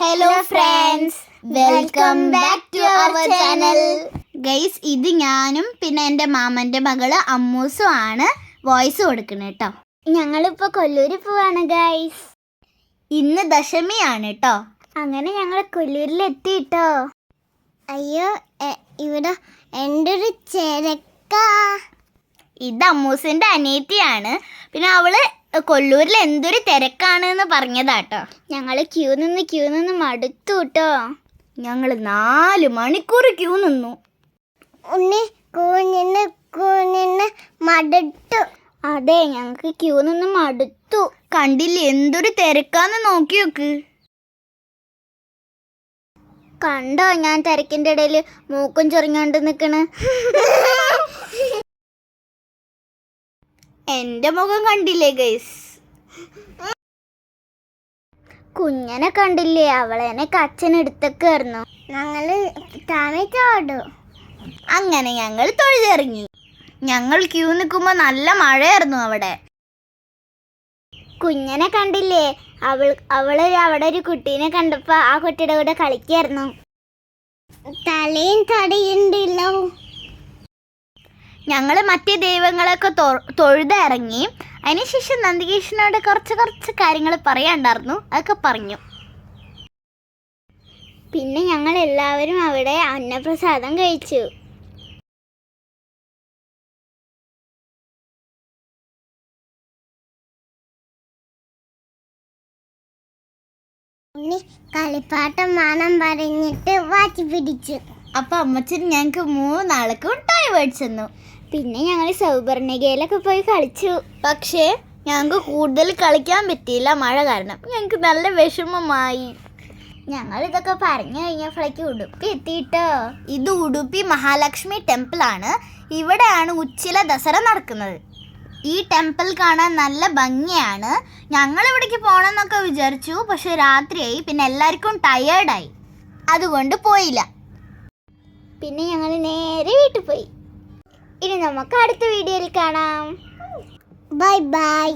Hello friends, welcome back to our channel. Guys, ഇത് ഞാനും പിന്നെ എൻ്റെ മാമൻ്റെ മകള് അമ്മൂസും ആണ് വോയിസ് കൊടുക്കുന്നത് കേട്ടോ. ഞങ്ങളിപ്പോൾ കൊല്ലൂർ പോവാണ് ഗൈസ്. ഇന്ന് ദശമിയാണ് കേട്ടോ. അങ്ങനെ ഞങ്ങൾ കൊല്ലൂരിലെത്തി കേട്ടോ. അയ്യോ, ഇവിടെ എൻ്റെ ഒരു ചെരക്ക. ഇത് അമ്മൂസിൻ്റെ അനിയത്തിയാണ്. പിന്നെ അവള് കൊല്ലൂരിൽ എന്തൊരു തിരക്കാണെന്ന് പറഞ്ഞതാട്ടോ. ഞങ്ങൾ ക്യൂ നിന്ന് മടുത്തു കേട്ടോ. ഞങ്ങൾ 4 മണിക്കൂർ ക്യൂ നിന്നു. ഉണ്ണി കൂനിന്ന് മടുത്തു. അതെ, ഞങ്ങൾക്ക് ക്യൂ നിന്ന് മടുത്തു. കണ്ടില്ലേ എന്തൊരു തിരക്കാന്ന് നോക്കി നോക്ക്. കണ്ടോ ഞാൻ തിരക്കിൻ്റെ ഇടയിൽ മൂക്കും ചൊറിഞ്ഞോണ്ട് നിൽക്കണ്. എൻ്റെ മുഖം കണ്ടില്ലേ ഗൈസ്? കുഞ്ഞനെ കണ്ടില്ലേ? അവളെന്നെ അച്ഛനെടുത്തൊക്കെയായിരുന്നു. ഞങ്ങള് താമസിച്ചോടു. അങ്ങനെ ഞങ്ങൾ തൊഴുതിറങ്ങി. ഞങ്ങൾ ക്യൂ നിൽക്കുമ്പോൾ നല്ല മഴയായിരുന്നു അവിടെ. കുഞ്ഞനെ കണ്ടില്ലേ? അവള് അവിടെ ഒരു കുട്ടീനെ കണ്ടപ്പോ ആ കുട്ടിയുടെ കൂടെ കളിക്കായിരുന്നു. തലയും തടിയുണ്ടല്ലോ. ഞങ്ങൾ മറ്റേ ദൈവങ്ങളൊക്കെ തൊഴുതിറങ്ങി. അതിനുശേഷം നന്ദികേശനോട് കുറച്ച് കാര്യങ്ങൾ പറയാണ്ടായിരുന്നു. അതൊക്കെ പറഞ്ഞു. പിന്നെ ഞങ്ങൾ എല്ലാവരും അവിടെ അന്നപ്രസാദം കഴിച്ചു. കളിപ്പാട്ടം വേണം പറഞ്ഞിട്ട് വാച്ച് പിടിച്ചു. അപ്പൊ അമ്മച്ചൻ ഞങ്ങൾക്ക് 3 ആൾക്ക് മിഠായി മേടിച്ചു. പിന്നെ ഞങ്ങൾ സൗപർണികയിലൊക്കെ പോയി കളിച്ചു. പക്ഷേ ഞങ്ങൾക്ക് കൂടുതൽ കളിക്കാൻ പറ്റിയില്ല, മഴ കാരണം. ഞങ്ങൾക്ക് നല്ല വിഷമമായി. ഞങ്ങൾ ഇതൊക്കെ പറഞ്ഞു കഴിഞ്ഞപ്പോഴേക്ക് ഉടുപ്പി എത്തിയിട്ടോ. ഇത് ഉടുപ്പി മഹാലക്ഷ്മി ടെമ്പിൾ ആണ്. ഇവിടെയാണ് ഉച്ചില ദസറ നടക്കുന്നത്. ഈ ടെമ്പിൾ കാണാൻ നല്ല ഭംഗിയാണ്. ഞങ്ങൾ ഇവിടേക്ക് പോകണമെന്നൊക്കെ വിചാരിച്ചു, പക്ഷെ രാത്രിയായി. പിന്നെ എല്ലാവർക്കും ടയേർഡായി, അതുകൊണ്ട് പോയില്ല. പിന്നെ ഞങ്ങൾ നേരെ വീട്ടിൽ പോയി. ഇനി നമുക്ക് അടുത്ത വീഡിയോയിൽ കാണാം. Bye bye.